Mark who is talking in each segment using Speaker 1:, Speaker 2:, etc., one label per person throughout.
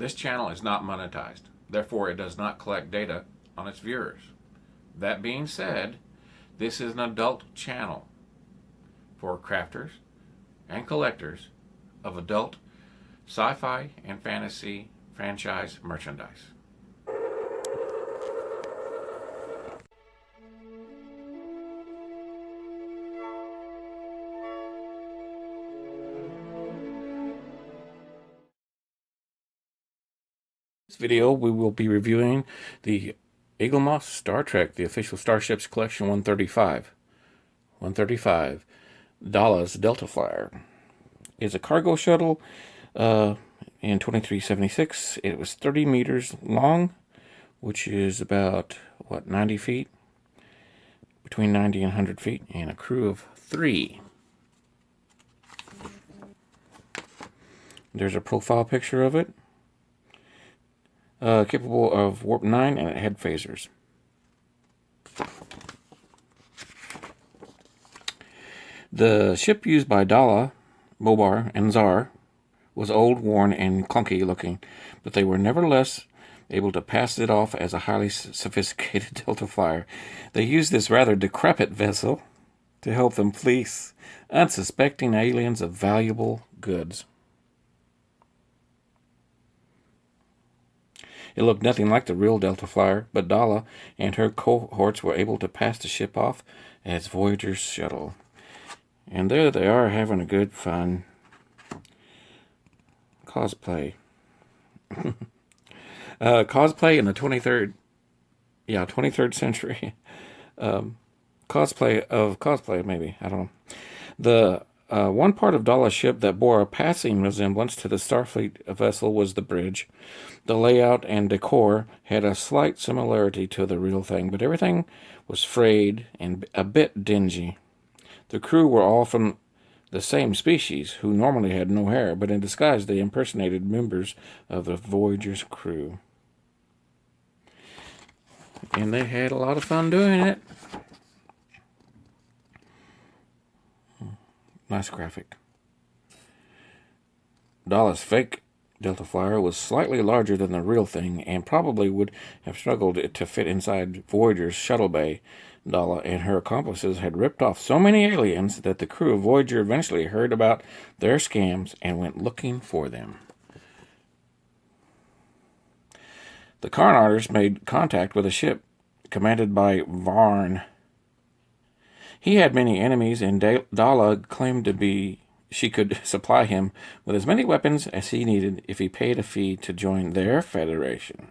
Speaker 1: This channel is not monetized, therefore it does not collect data on its viewers. That being said, this is an adult channel for crafters and collectors of adult sci-fi and fantasy franchise merchandise. This video we will be reviewing the Eaglemoss Star Trek, the official Starships Collection 135. 135, Dallas Delta Flyer. It's a cargo shuttle in 2376. It was 30 meters long, which is about, 90 feet? Between 90 and 100 feet, and a crew of 3. There's a profile picture of it. Capable of warp 9 and it had phasers. The ship used by Dala, Mobar, and Zar was old, worn, and clunky looking, but they were nevertheless able to pass it off as a highly sophisticated Delta Flyer. They used this rather decrepit vessel to help them fleece unsuspecting aliens of valuable goods. It looked nothing like the real Delta Flyer, but Dala and her cohorts were able to pass the ship off as Voyager's shuttle. And there they are having a good fun cosplay. Cosplay in the 23rd century. Cosplay of cosplay, maybe. I don't know. The one part of Dala's ship that bore a passing resemblance to the Starfleet vessel was the bridge. The layout and decor had a slight similarity to the real thing, but everything was frayed and a bit dingy. The crew were all from the same species, who normally had no hair, but in disguise they impersonated members of the Voyager's crew. And they had a lot of fun doing it. Nice graphic. Dala's fake Delta Flyer was slightly larger than the real thing and probably would have struggled to fit inside Voyager's shuttle bay. Dala and her accomplices had ripped off so many aliens that the crew of Voyager eventually heard about their scams and went looking for them. The Carnarters made contact with a ship commanded by Varn. He had many enemies, and Dala claimed she could supply him with as many weapons as he needed if he paid a fee to join their federation.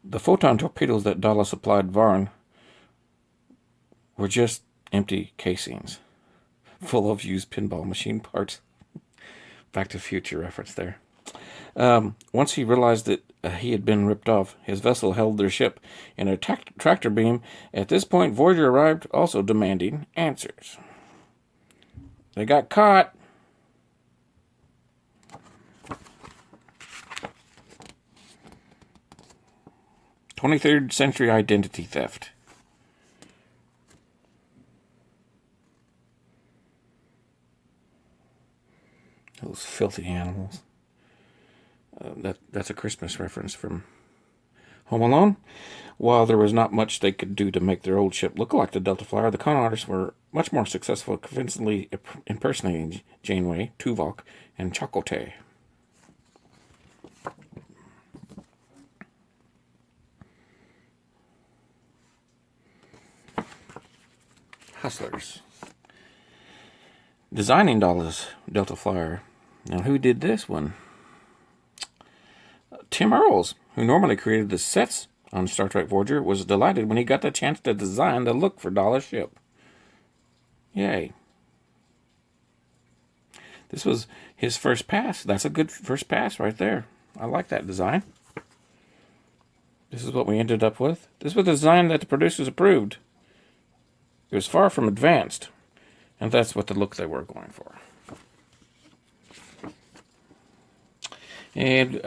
Speaker 1: The photon torpedoes that Dala supplied Varn were just empty casings, full of used pinball machine parts. Back to Future reference there. Once he realized that he had been ripped off, his vessel held their ship in a tractor beam. At this point, Voyager arrived, also demanding answers. They got caught. '23rd century identity theft. Those filthy animals. That's a Christmas reference from Home Alone. While there was not much they could do to make their old ship look like the Delta Flyer, the con artists were much more successful at convincingly impersonating Janeway, Tuvok, and Chakotay. Hustlers. Designing Dala's Delta Flyer. Now, who did this one? Tim Earls, who normally created the sets on Star Trek Voyager, was delighted when he got the chance to design the look for Dala's ship. Yay. This was his first pass. That's a good first pass right there. I like that design. This is what we ended up with. This was the design that the producers approved. It was far from advanced, and that's what the look they were going for. And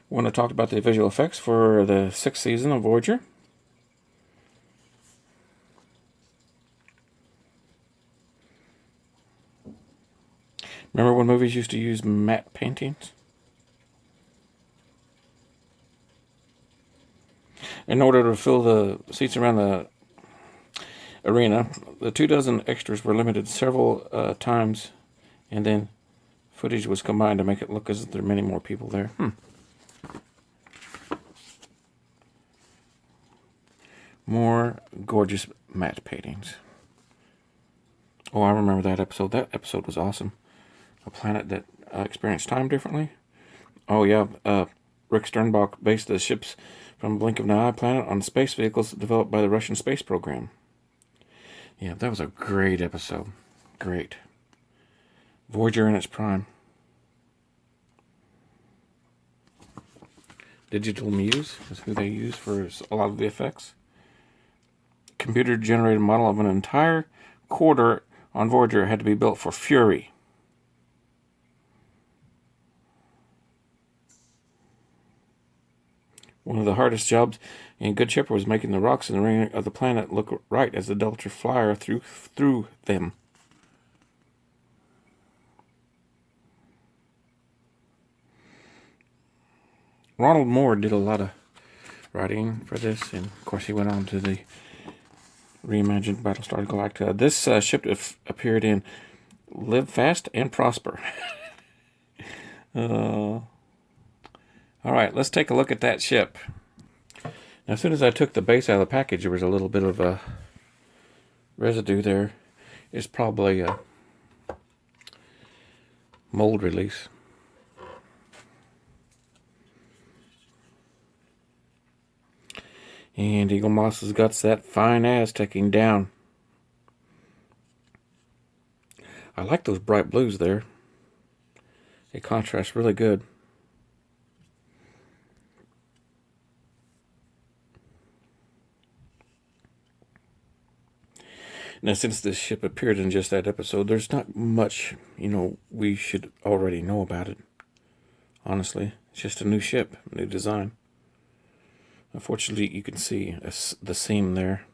Speaker 1: when I talked about the visual effects for the 6th season of Voyager, Remember when movies used to use matte paintings? In order to fill the seats around the arena, the 24 extras were limited several times, and then footage was combined to make it look as if there are many more people there. More gorgeous matte paintings. Oh, I remember that episode. That episode was awesome. A planet that experienced time differently. Oh, yeah. Rick Sternbach based the ships from Blink of an Eye planet on space vehicles developed by the Russian space program. Yeah, that was a great episode. Great. Voyager in its prime. Digital Muse is who they use for a lot of the effects. Computer-generated model of an entire quarter on Voyager had to be built for Fury. One of the hardest jobs in Good Shepherd was making the rocks in the ring of the planet look right as the Delta Flyer through them. Ronald Moore did a lot of writing for this, and of course he went on to the reimagined Battlestar Galactica. This ship appeared in Live Fast and Prosper. All right, let's take a look at that ship. Now, as soon as I took the base out of the package, there was a little bit of a residue there. It's probably a mold release. And Eaglemoss has got that fine Aztecing down. I like those bright blues there. They contrast really good. Now, since this ship appeared in just that episode, there's not much, we should already know about it. Honestly, it's just a new ship, new design. Unfortunately, you can see the seam there.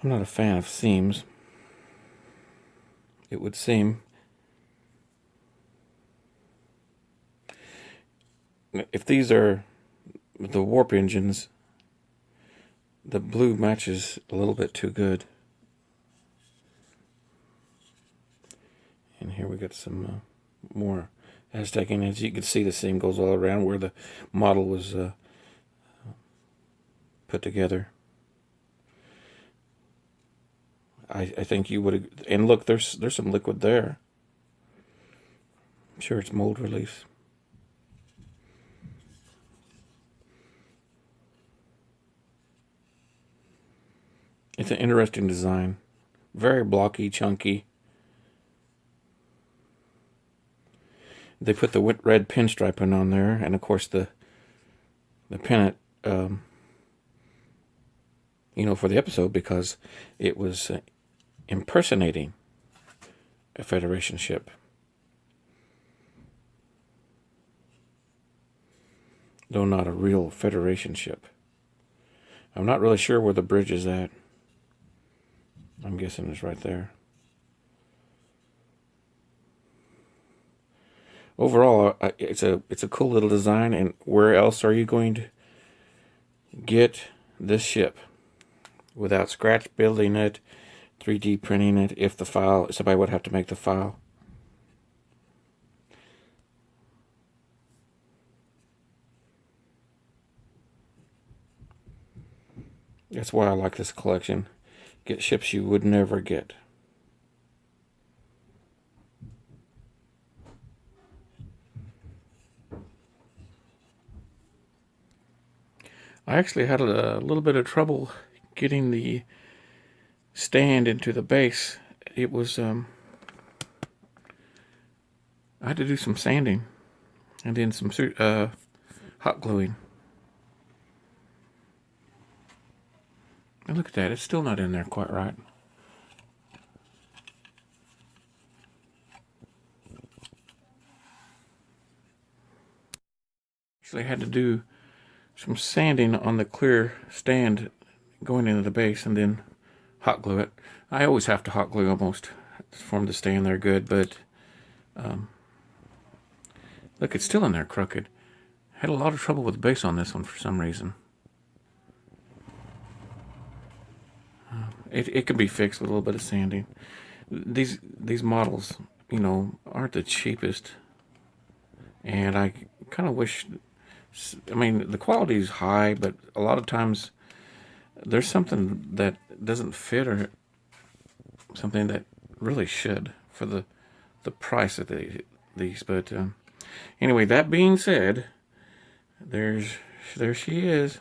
Speaker 1: I'm not a fan of seams. It would seem if these are the warp engines, the blue matches a little bit too good. And here we got some more Aztecing. As you can see, the seam goes all around where the model was put together. I think you would, and look, there's some liquid there. I'm sure it's mold release. It's an interesting design. Very blocky, chunky. They put the red pinstriping on there, and of course the pennant, for the episode, because it was impersonating a Federation ship. Though not a real Federation ship. I'm not really sure where the bridge is at. I'm guessing it's right there. Overall, it's a cool little design. And where else are you going to get this ship without scratch building it, 3D printing it? If somebody would have to make the file. That's why I like this collection. Get ships you would never get. I actually had a little bit of trouble getting the stand into the base. It was, I had to do some sanding and then some hot gluing. And look at that, it's still not in there quite right. Actually had to do some sanding on the clear stand going into the base and then hot glue it. I always have to hot glue almost for them to stay in there good. But look, it's still in there crooked. Had a lot of trouble with the base on this one for some reason. It can be fixed with a little bit of sanding. These models, aren't the cheapest, and I kind of wish. I mean, the quality is high, but a lot of times there's something that doesn't fit or something that really should for the price of these. But anyway, that being said, there she is.